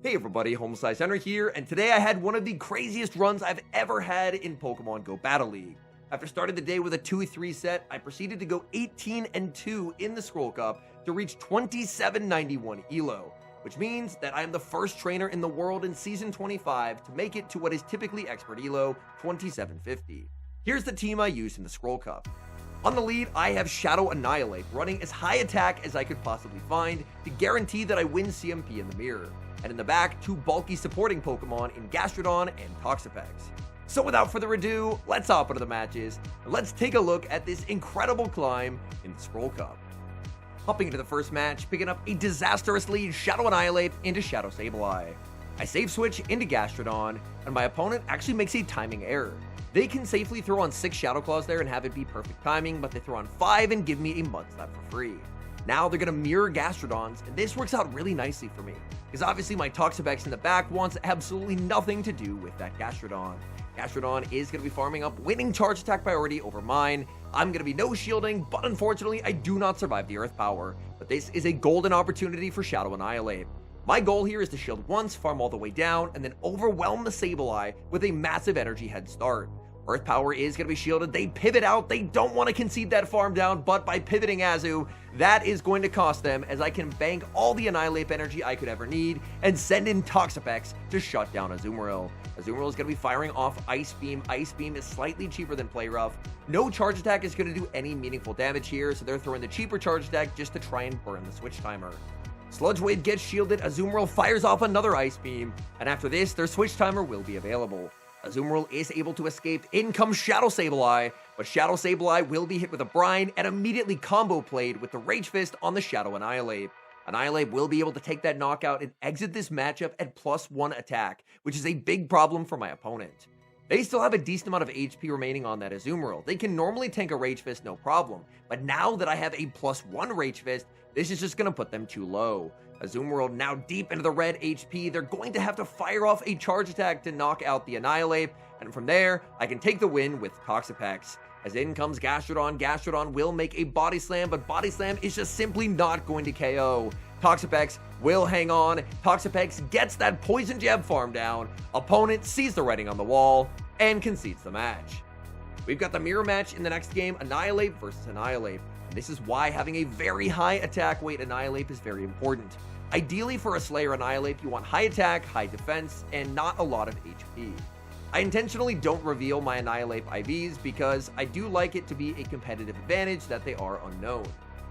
Hey everybody, HomeSliceHenry here, and today I had one of the craziest runs I've ever had in Pokemon Go Battle League. After starting the day with a 2-3 set, I proceeded to go 18-2 in the Scroll Cup to reach 2791 ELO, which means that I am the first trainer in the world in Season 25 to make it to what is typically Expert ELO 2750. Here's the team I used in the Scroll Cup. On the lead, I have Shadow Annihilape running as high attack as I could possibly find to guarantee that I win CMP in the mirror. And in the back, two bulky supporting Pokemon in Gastrodon and Toxapex. So without further ado, let's hop into the matches, and let's take a look at this incredible climb in the Scroll Cup. Hopping into the first match, picking up a disastrous lead Shadow Annihilape into Shadow Sableye. I save switch into Gastrodon, and my opponent actually makes a timing error. They can safely throw on 6 Shadow Claws there and have it be perfect timing, but they throw on 5 and give me a Mud Slap for free. Now they're going to mirror Gastrodons, and this works out really nicely for me, because obviously my Toxapex in the back wants absolutely nothing to do with that Gastrodon. Gastrodon is going to be farming up winning charge attack priority over mine. I'm going to be no shielding, but unfortunately I do not survive the Earth Power, but this is a golden opportunity for Shadow Annihilape. My goal here is to shield once, farm all the way down, and then overwhelm the Sableye with a massive energy head start. Earth Power is going to be shielded. They pivot out. They don't want to concede that farm down, but by pivoting Azu, that is going to cost them, as I can bank all the Annihilape energy I could ever need and send in Toxapex to shut down Azumarill. Azumarill is going to be firing off Ice Beam. Ice Beam is slightly cheaper than Play Rough. No charge attack is going to do any meaningful damage here, so they're throwing the cheaper charge attack just to try and burn the switch timer. Sludge Wave gets shielded. Azumarill fires off another Ice Beam, and after this, their switch timer will be available. Azumarill is able to escape. In comes Shadow Sableye, but Shadow Sableye will be hit with a Brine and immediately combo played with the Rage Fist on the Shadow Annihilape. Annihilape will be able to take that knockout and exit this matchup at +1 attack, which is a big problem for my opponent. They still have a decent amount of HP remaining on that Azumarill. They can normally tank a Rage Fist no problem, but now that I have a +1 Rage Fist, this is just going to put them too low. Azumarill now deep into the red HP. They're going to have to fire off a charge attack to knock out the Annihilape, and from there, I can take the win with Toxapex. As in comes Gastrodon. Gastrodon will make a Body Slam, but Body Slam is just simply not going to KO. Toxapex will hang on. Toxapex gets that Poison Jab farm down. Opponent sees the writing on the wall and concedes the match. We've got the mirror match in the next game, Annihilape versus Annihilape. And this is why having a very high attack weight Annihilape is very important. Ideally for a Slayer Annihilape, you want high attack, high defense, and not a lot of HP. I intentionally don't reveal my Annihilape IVs because I do like it to be a competitive advantage that they are unknown.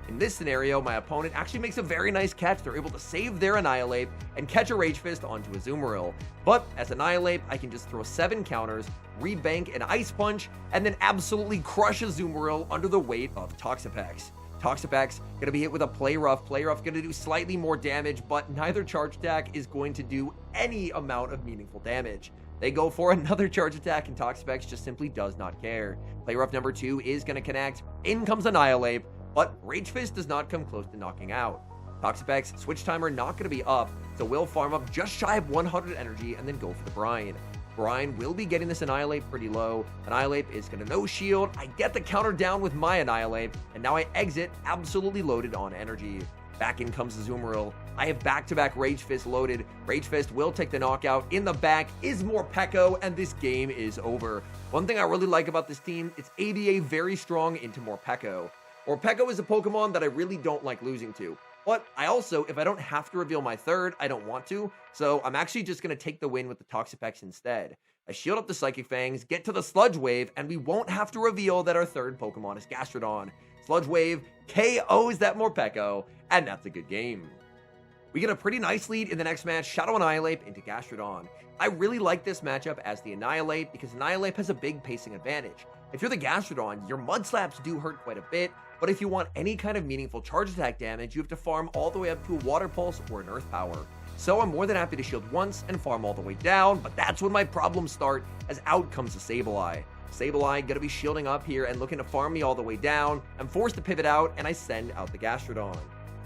In this scenario, my opponent actually makes a very nice catch. They're able to save their Annihilape and catch a Rage Fist onto Azumarill. But as Annihilape, I can just throw 7 counters, rebank an Ice Punch, and then absolutely crush Azumarill under the weight of Toxapex. Toxapex going to be hit with a Play Rough. Play Rough going to do slightly more damage, but neither charge attack is going to do any amount of meaningful damage. They go for another charge attack, and Toxapex just simply does not care. Play Rough number 2 is going to connect. In comes Annihilape, but Rage Fist does not come close to knocking out. Toxapex switch timer not going to be up, so we'll farm up just shy of 100 energy and then go for the Brine. Brine will be getting this Annihilape pretty low. Annihilape is going to no shield. I get the counter down with my Annihilape, and now I exit absolutely loaded on energy. Back in comes Azumarill. I have back-to-back Rage Fist loaded. Rage Fist will take the knockout. In the back is Morpeko, and this game is over. One thing I really like about this team, it's ABA very strong into Morpeko. Morpeko is a Pokemon that I really don't like losing to. But I also, if I don't have to reveal my third, I don't want to. So I'm actually just going to take the win with the Toxapex instead. I shield up the Psychic Fangs, get to the Sludge Wave, and we won't have to reveal that our third Pokemon is Gastrodon. Sludge Wave KOs that Morpeko, and that's a good game. We get a pretty nice lead in the next match, Shadow Annihilape into Gastrodon. I really like this matchup as the Annihilape because Annihilape has a big pacing advantage. If you're the Gastrodon, your Mud Slaps do hurt quite a bit, but if you want any kind of meaningful charge attack damage, you have to farm all the way up to a Water Pulse or an Earth Power. So I'm more than happy to shield once and farm all the way down, but that's when my problems start, as out comes the Sableye. Sableye gonna be shielding up here and looking to farm me all the way down. I'm forced to pivot out, and I send out the Gastrodon.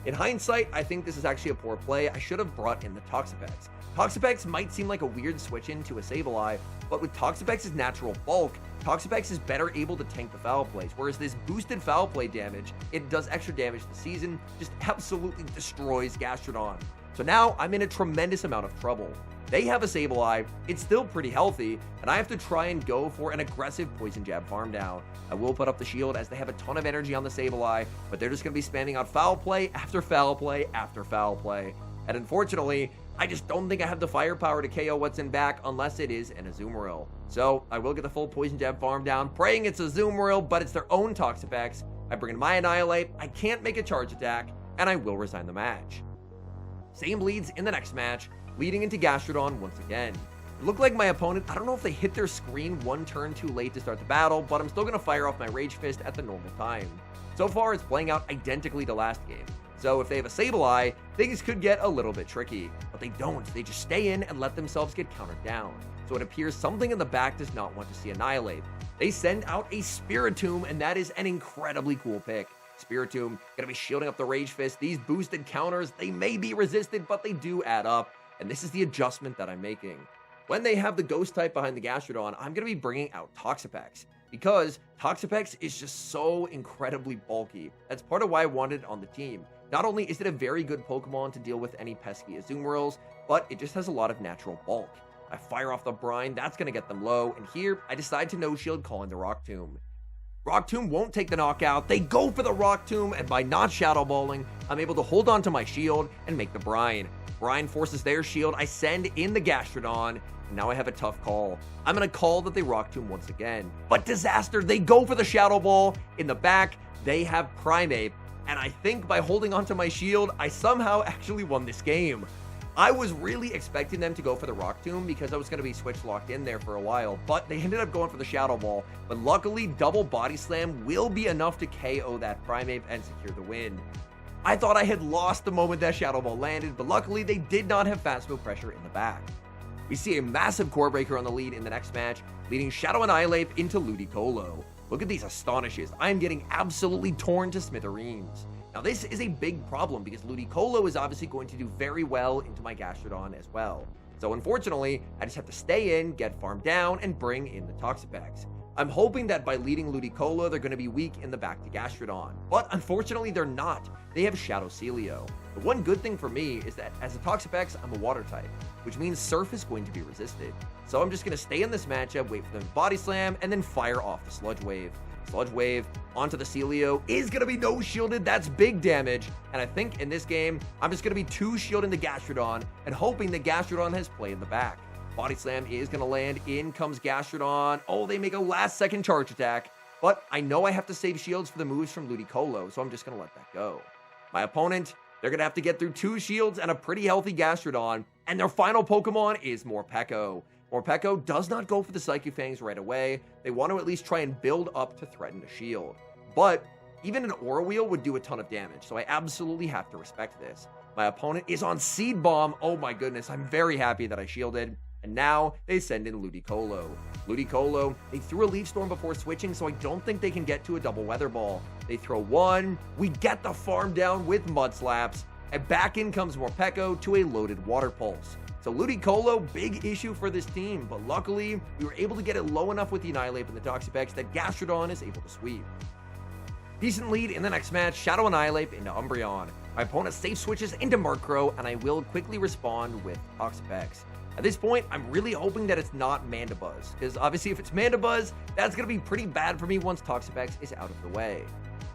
In hindsight, I think this is actually a poor play. I should have brought in the Toxapex. Toxapex might seem like a weird switch into a Sableye, but with Toxapex's natural bulk, Toxapex is better able to tank the foul plays, whereas this boosted foul play damage, it does extra damage this season, just absolutely destroys Gastrodon. So now I'm in a tremendous amount of trouble. They have a Sableye, it's still pretty healthy, and I have to try and go for an aggressive Poison Jab farm down. I will put up the shield as they have a ton of energy on the Sableye, but they're just going to be spamming out foul play after foul play after foul play. And unfortunately, I just don't think I have the firepower to KO what's in back unless it is an Azumarill. So I will get the full Poison Jab farm down, praying it's Azumarill, but it's their own Toxapex. I bring in my Annihilape, I can't make a charge attack, and I will resign the match. Same leads in the next match, leading into Gastrodon once again. It looked like my opponent, I don't know if they hit their screen one turn too late to start the battle, but I'm still going to fire off my Rage Fist at the normal time. So far, it's playing out identically to last game. So if they have a Sableye, things could get a little bit tricky. But they don't. They just stay in and let themselves get countered down. So it appears something in the back does not want to see Annihilape. They send out a Spiritomb, and that is an incredibly cool pick. Spiritomb gonna be shielding up the Rage Fist. These boosted counters, they may be resisted, but they do add up. And this is the adjustment that I'm making. When they have the Ghost type behind the Gastrodon, I'm going to be bringing out Toxapex, because Toxapex is just so incredibly bulky. That's part of why I wanted it on the team. Not only is it a very good Pokemon to deal with any pesky Azumarills, but it just has a lot of natural bulk. I fire off the Brine, that's going to get them low, and here I decide to no-shield calling the Rock Tomb. Rock Tomb won't take the knockout, they go for the Rock Tomb, and by not Shadow Balling, I'm able to hold on to my shield and make the Brine. Brine forces their shield, I send in the Gastrodon, and now I have a tough call. I'm going to call that they Rock Tomb once again. But disaster, they go for the Shadow Ball. In the back, they have Primeape, and I think by holding onto my shield, I somehow actually won this game. I was really expecting them to go for the Rock Tomb because I was going to be switch locked in there for a while, but they ended up going for the Shadow Ball. But luckily, double Body Slam will be enough to KO that Primeape and secure the win. I thought I had lost the moment that Shadow Ball landed, but luckily they did not have fast move pressure in the back. We see a massive Core Breaker on the lead in the next match, leading Shadow Annihilape into Ludicolo. Look at these Astonishes. I am getting absolutely torn to smithereens. Now this is a big problem because Ludicolo is obviously going to do very well into my Gastrodon as well. So unfortunately, I just have to stay in, get farmed down, and bring in the Toxapex. I'm hoping that by leading Ludicolo, they're going to be weak in the back to Gastrodon. But unfortunately, they're not. They have Shadow Celio. The one good thing for me is that as a Toxapex, I'm a water type, which means Surf is going to be resisted. So I'm just going to stay in this matchup, wait for them to Body Slam, and then fire off the Sludge Wave. Sludge Wave onto the Celio is going to be no-shielded. That's big damage. And I think in this game, I'm just going to be two-shielding the Gastrodon and hoping that Gastrodon has play in the back. Body Slam is going to land. In comes Gastrodon. Oh, they make a last-second charge attack. But I know I have to save shields for the moves from Ludicolo, so I'm just going to let that go. My opponent, they're going to have to get through 2 shields and a pretty healthy Gastrodon. And their final Pokemon is Morpeko. Morpeko does not go for the Psychic Fangs right away. They want to at least try and build up to threaten a shield. But even an Aura Wheel would do a ton of damage, so I absolutely have to respect this. My opponent is on Seed Bomb. Oh my goodness, I'm very happy that I shielded. And now they send in Ludicolo. Ludicolo, they threw a Leaf Storm before switching, so I don't think they can get to a double Weather Ball. They throw one. We get the farm down with Mud Slaps. And back in comes Morpeko to a loaded Water Pulse. So Ludicolo, big issue for this team, but luckily, we were able to get it low enough with the Annihilape and the Toxapex that Gastrodon is able to sweep. Decent lead in the next match, Shadow Annihilape into Umbreon. My opponent safe switches into Murkrow, and I will quickly respond with Toxapex. At this point, I'm really hoping that it's not Mandibuzz, because obviously if it's Mandibuzz, that's going to be pretty bad for me once Toxapex is out of the way.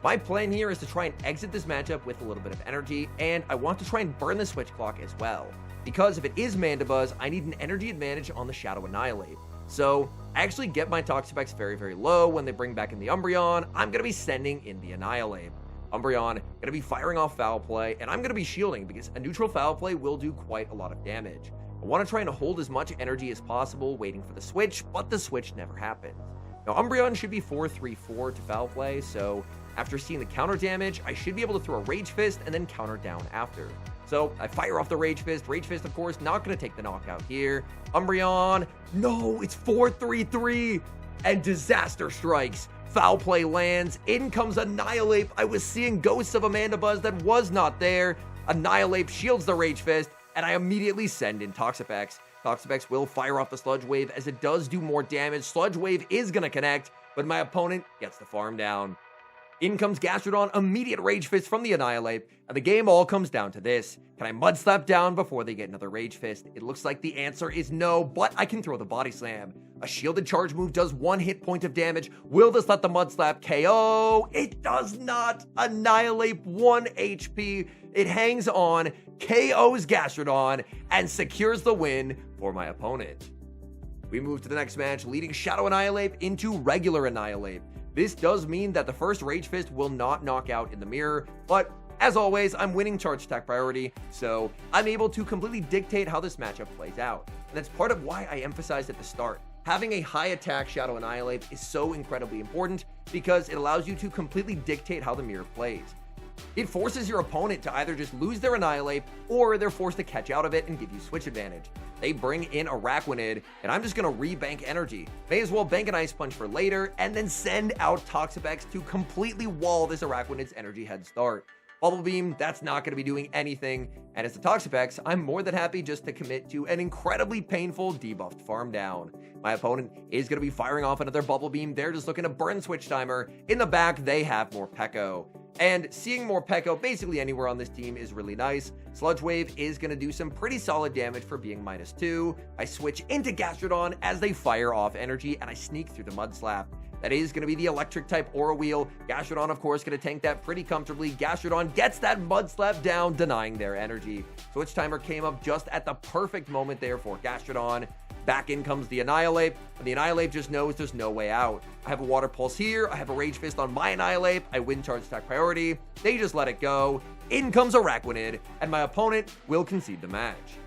My plan here is to try and exit this matchup with a little bit of energy, and I want to try and burn the switch clock as well. Because if it is Mandibuzz, I need an energy advantage on the Shadow Annihilape. So I actually get my Toxapex very, very low when they bring back in the Umbreon. I'm going to be sending in the Annihilape. Umbreon going to be firing off Foul Play, and I'm going to be shielding because a neutral Foul Play will do quite a lot of damage. I want to try and hold as much energy as possible waiting for the switch, but the switch never happens. Now Umbreon should be 4-3-4 to Foul Play, so after seeing the counter damage, I should be able to throw a Rage Fist and then counter down after. So I fire off the Rage Fist. Rage Fist, of course, not going to take the knockout here. Umbreon, no, it's 4-3-3, and disaster strikes. Foul Play lands. In comes Annihilape. I was seeing ghosts of Mandibuzz that was not there. Annihilape shields the Rage Fist, and I immediately send in Toxapex. Toxapex will fire off the Sludge Wave as it does do more damage. Sludge Wave is going to connect, but my opponent gets the farm down. In comes Gastrodon, immediate Rage Fist from the Annihilape, and the game all comes down to this. Can I Mud Slap down before they get another Rage Fist? It looks like the answer is no, but I can throw the Body Slam. A shielded charge move does 1 hit point of damage. Will this let the Mud Slap KO? It does not. Annihilape 1 HP. It hangs on, KOs Gastrodon, and secures the win for my opponent. We move to the next match, leading Shadow Annihilape into regular Annihilape. This does mean that the first Rage Fist will not knock out in the mirror, but as always, I'm winning charge attack priority, so I'm able to completely dictate how this matchup plays out. And that's part of why I emphasized at the start. Having a high attack Shadow Annihilape is so incredibly important because it allows you to completely dictate how the mirror plays. It forces your opponent to either just lose their Annihilape or they're forced to catch out of it and give you switch advantage. They bring in Araquanid, and I'm just going to rebank energy. May as well bank an Ice Punch for later, and then send out Toxapex to completely wall this Araquanid's energy head start. Bubble Beam, that's not going to be doing anything, and as the Toxapex, I'm more than happy just to commit to an incredibly painful debuffed farm down. My opponent is going to be firing off another Bubble Beam. They're just looking to burn Switch Timer. In the back, they have Morpeko. And seeing Morpeko basically anywhere on this team is really nice. Sludge Wave is going to do some pretty solid damage for being -2. I switch into Gastrodon as they fire off energy, and I sneak through the Mud Slap. That is going to be the electric type Aura Wheel. Gastrodon, of course, going to tank that pretty comfortably. Gastrodon gets that Mud Slap down, denying their energy. Switch Timer came up just at the perfect moment there for Gastrodon. Back in comes the Annihilape, and the Annihilape just knows there's no way out. I have a Water Pulse here, I have a Rage Fist on my Annihilape, I win charge attack priority, they just let it go. In comes Araquanid, and my opponent will concede the match.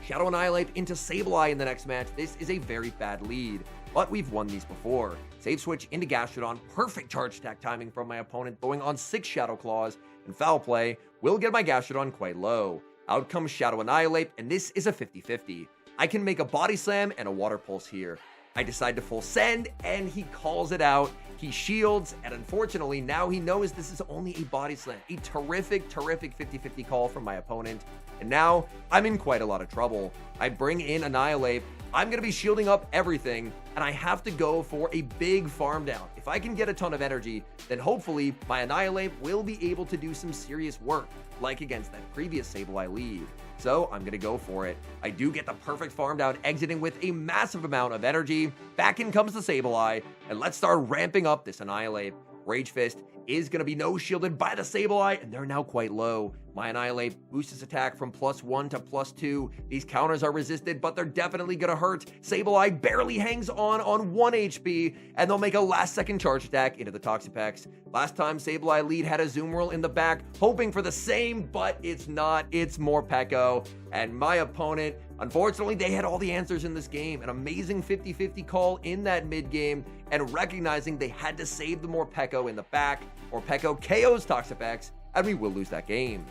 Shadow Annihilape into Sableye in the next match. This is a very bad lead, but we've won these before. Save switch into Gastrodon, perfect charge attack timing from my opponent, going on 6 Shadow Claws, and Foul Play will get my Gastrodon quite low. Out comes Shadow Annihilape, and this is a 50-50. I can make a Body Slam and a Water Pulse here. I decide to full send, and he calls it out. He shields, and unfortunately, now he knows this is only a Body Slam. A terrific 50-50 call from my opponent. And now, I'm in quite a lot of trouble. I bring in Annihilape. I'm going to be shielding up everything, and I have to go for a big farm down. If I can get a ton of energy, then hopefully my Annihilape will be able to do some serious work, like against that previous Sableye lead. So I'm going to go for it. I do get the perfect farm down, exiting with a massive amount of energy. Back in comes the Sableye, and let's start ramping up this Annihilape. Rage Fist is going to be no shielded by the Sableye, and they're now quite low. My Annihilape boosts his attack from +1 to +2. These counters are resisted, but they're definitely going to hurt. Sableye barely hangs on 1 HP, and they'll make a last-second charge attack into the Toxapex. Last time Sableye lead had a Zoom Whirl in the back, hoping for the same, but it's not. It's Morpeko, and my opponent, unfortunately, they had all the answers in this game. An amazing 50-50 call in that mid-game, and recognizing they had to save the Morpeko in the back. Morpeko KOs Toxapex, and we will lose that game.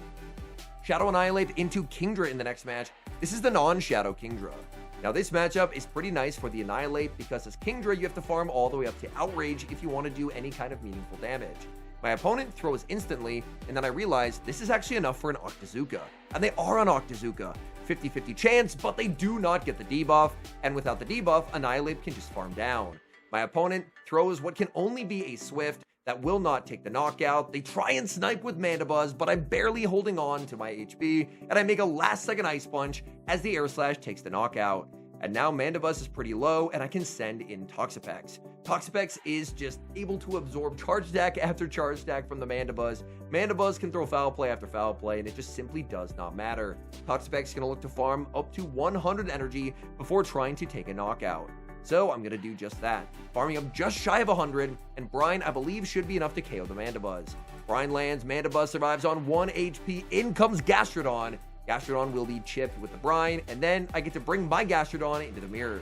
Shadow Annihilape into Kingdra in the next match. This is the non-Shadow Kingdra. Now this matchup is pretty nice for the Annihilape because as Kingdra, you have to farm all the way up to Outrage if you want to do any kind of meaningful damage. My opponent throws instantly, and then I realize this is actually enough for an Octazooka. And they are on Octazooka. 50-50 chance, but they do not get the debuff, and without the debuff, Annihilape can just farm down. My opponent throws what can only be a Swift that will not take the knockout. They try and snipe with Mandibuzz, but I'm barely holding on to my HP, and I make a last-second Ice Punch as the Air Slash takes the knockout. And now Mandibuzz is pretty low, and I can send in Toxapex. Toxapex is just able to absorb charge attack after charge attack from the Mandibuzz. Mandibuzz can throw Foul Play after Foul Play, and it just simply does not matter. Toxapex is going to look to farm up to 100 energy before trying to take a knockout. So I'm going to do just that, farming up just shy of 100, and Brine, I believe, should be enough to KO the Mandibuzz. Brine lands, Mandibuzz survives on 1 HP, in comes Gastrodon. Gastrodon will be chipped with the Brine, and then I get to bring my Gastrodon into the mirror.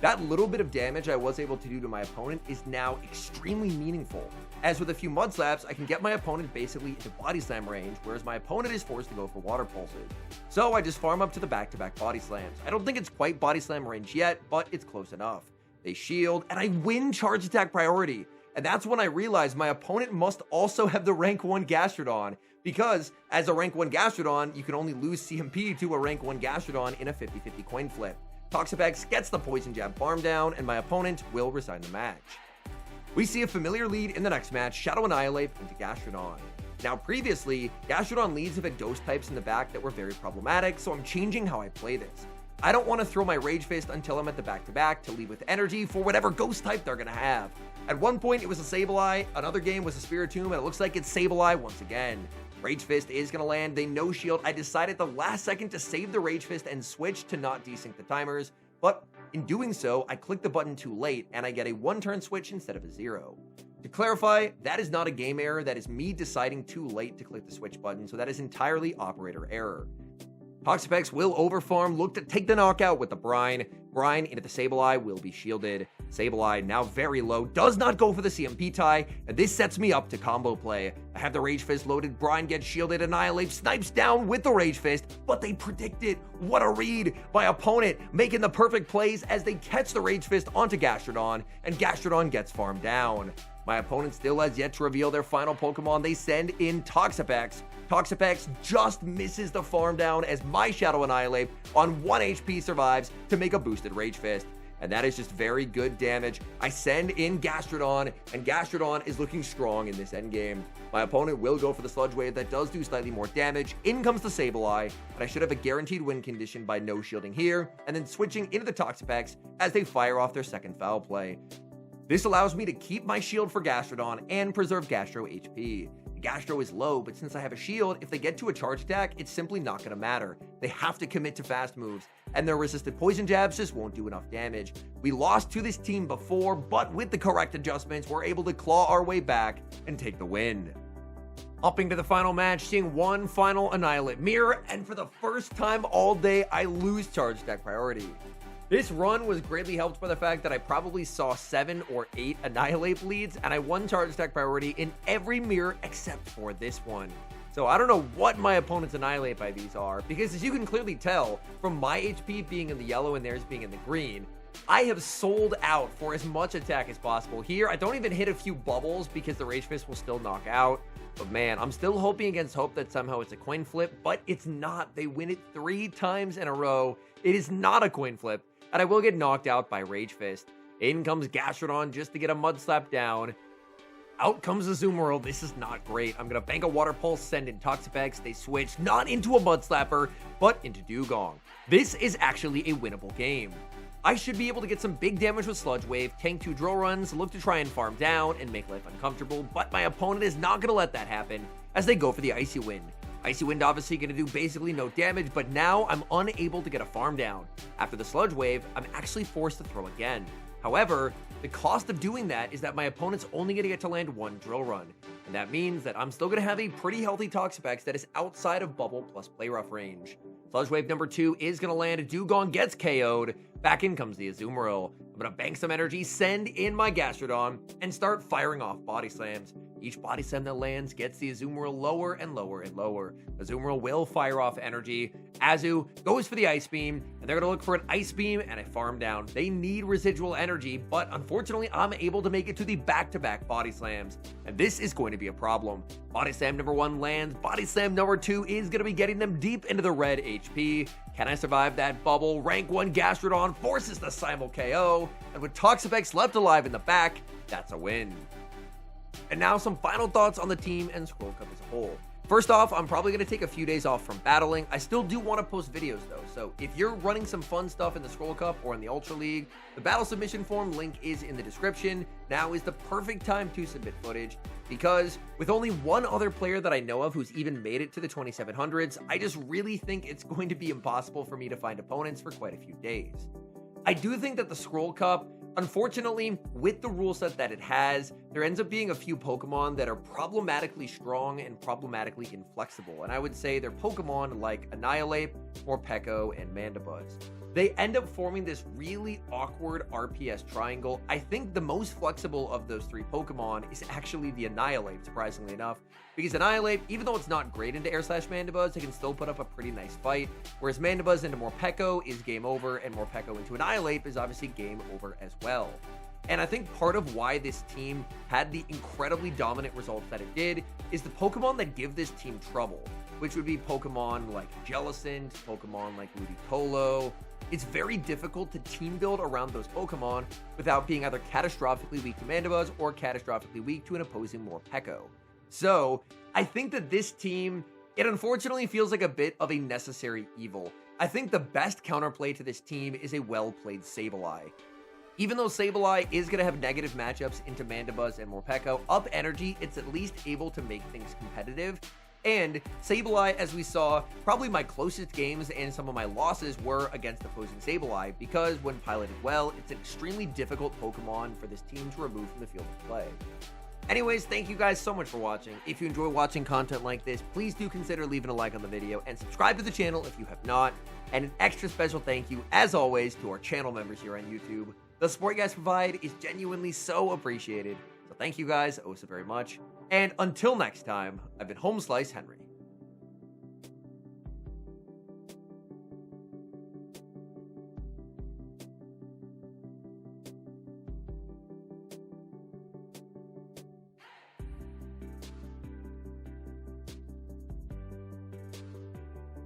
That little bit of damage I was able to do to my opponent is now extremely meaningful, as with a few Mud Slaps, I can get my opponent basically into Body Slam range, whereas my opponent is forced to go for Water Pulses. So I just farm up to the back-to-back Body Slams. I don't think it's quite Body Slam range yet, but it's close enough. They shield, and I win charge attack priority. And that's when I realize my opponent must also have the rank 1 Gastrodon, because as a rank 1 Gastrodon, you can only lose CMP to a rank 1 Gastrodon in a 50-50 coin flip. Toxapex gets the Poison Jab farm down, and my opponent will resign the match. We see a familiar lead in the next match, Shadow Annihilape into Gastrodon. Now previously, Gastrodon leads have had ghost types in the back that were very problematic, so I'm changing how I play this. I don't want to throw my Rage Fist until I'm at the back-to-back to lead with energy for whatever ghost type they're going to have. At one point it was a Sableye, another game was a Spiritomb, and it looks like it's Sableye once again. Rage Fist is going to land, they no shield. I decided at the last second to save the Rage Fist and switch to not desync the timers, but in doing so, I click the button too late and I get a 1-turn switch instead of a 0. To clarify, that is not a game error, that is me deciding too late to click the switch button, so that is entirely operator error. Toxapex will overfarm, look to take the knockout with the Brine. Brine into the Sableye will be shielded. Sableye, now very low, does not go for the CMP tie, and this sets me up to combo play. I have the Rage Fist loaded, Brine gets shielded, Annihilape snipes down with the Rage Fist, but they predict it. What a read! My opponent making the perfect plays as they catch the Rage Fist onto Gastrodon, and Gastrodon gets farmed down. My opponent still has yet to reveal their final Pokemon. They send in Toxapex. Toxapex just misses the farm down as my Shadow Annihilape on 1 HP survives to make a boosted Rage Fist. And that is just very good damage. I send in Gastrodon, and Gastrodon is looking strong in this endgame. My opponent will go for the Sludge Wave that does do slightly more damage. In comes the Sableye, but I should have a guaranteed win condition by no shielding here, and then switching into the Toxapex as they fire off their second foul play. This allows me to keep my shield for Gastrodon and preserve Gastro HP. Gastro is low, but since I have a shield, if they get to a charge attack, it's simply not going to matter. They have to commit to fast moves, and their resisted poison jabs just won't do enough damage. We lost to this team before, but with the correct adjustments, we're able to claw our way back and take the win. Upping to the final match, seeing one final Annihilape mirror, and for the first time all day, I lose charge attack priority. This run was greatly helped by the fact that I probably saw 7 or 8 Annihilape leads, and I won charge attack priority in every mirror except for this one. So I don't know what my opponent's Annihilape IVs are, because as you can clearly tell, from my HP being in the yellow and theirs being in the green, I have sold out for as much attack as possible. Here, I don't even hit a few bubbles because the Rage Fist will still knock out. But man, I'm still hoping against hope that somehow it's a coin flip, but it's not. They win it 3 times in a row. It is not a coin flip, and I will get knocked out by Rage Fist. In comes Gastrodon just to get a Mud Slap down. Out comes the Azumarill. This is not great. I'm going to bank a Water Pulse, send in Toxapex. They switch not into a Mud Slapper, but into Dugong. This is actually a winnable game. I should be able to get some big damage with Sludge Wave, tank 2 drill runs, look to try and farm down and make life uncomfortable, but my opponent is not going to let that happen as they go for the Icy Wind. Icy Wind obviously going to do basically no damage, but now I'm unable to get a farm down. After the Sludge Wave, I'm actually forced to throw again. However, the cost of doing that is that my opponent's only going to get to land 1 drill run, and that means that I'm still going to have a pretty healthy Toxapex that is outside of Bubble plus Play Rough range. Sludge Wave number 2 is going to land, Dugong gets KO'd, back in comes the Azumarill. I'm going to bank some energy, send in my Gastrodon, and start firing off Body Slams. Each Body Slam that lands gets the Azumarill lower and lower and lower. Azumarill will fire off energy. Azu goes for the Ice Beam, and they're going to look for an Ice Beam and a farm down. They need residual energy, but unfortunately, I'm able to make it to the back-to-back Body Slams, and this is going to be a problem. Body Slam number 1 lands. Body Slam number 2 is going to be getting them deep into the red HP. Can I survive that bubble? Rank 1 Gastrodon forces the Simul KO, and with Toxapex left alive in the back, that's a win. And now some final thoughts on the team and Scroll Cup as a whole. First off, I'm probably going to take a few days off from battling. I still do want to post videos though, so if you're running some fun stuff in the Scroll Cup or in the Ultra League, the battle submission form link is in the description. Now is the perfect time to submit footage, because with only one other player that I know of who's even made it to the 2700s, I just really think it's going to be impossible for me to find opponents for quite a few days. I do think that the Scroll Cup, unfortunately, with the rule set that it has, there ends up being a few Pokemon that are problematically strong and problematically inflexible, and I would say they're Pokemon like Annihilape, Morpeko, and Mandibuzz. They end up forming this really awkward RPS triangle. I think the most flexible of those 3 Pokemon is actually the Annihilape, surprisingly enough, because Annihilape, even though it's not great into Air/Mandibuzz, it can still put up a pretty nice fight, whereas Mandibuzz into Morpeko is game over, and Morpeko into Annihilape is obviously game over as well. And I think part of why this team had the incredibly dominant results that it did is the Pokemon that give this team trouble, which would be Pokemon like Jellicent, Pokemon like Ludicolo, it's very difficult to team build around those Pokemon without being either catastrophically weak to Mandibuzz or catastrophically weak to an opposing Morpeko. So, I think that this team, it unfortunately feels like a bit of a necessary evil. I think the best counterplay to this team is a well-played Sableye. Even though Sableye is going to have negative matchups into Mandibuzz and Morpeko, up energy, it's at least able to make things competitive. And Sableye, as we saw, probably my closest games and some of my losses were against opposing Sableye, because when piloted well, it's an extremely difficult Pokemon for this team to remove from the field of play. Anyways, thank you guys so much for watching. If you enjoy watching content like this, please do consider leaving a like on the video and subscribe to the channel if you have not. And an extra special thank you, as always, to our channel members here on YouTube. The support you guys provide is genuinely so appreciated. So thank you guys oh so very much. And until next time, I've been HomeSliceHenry.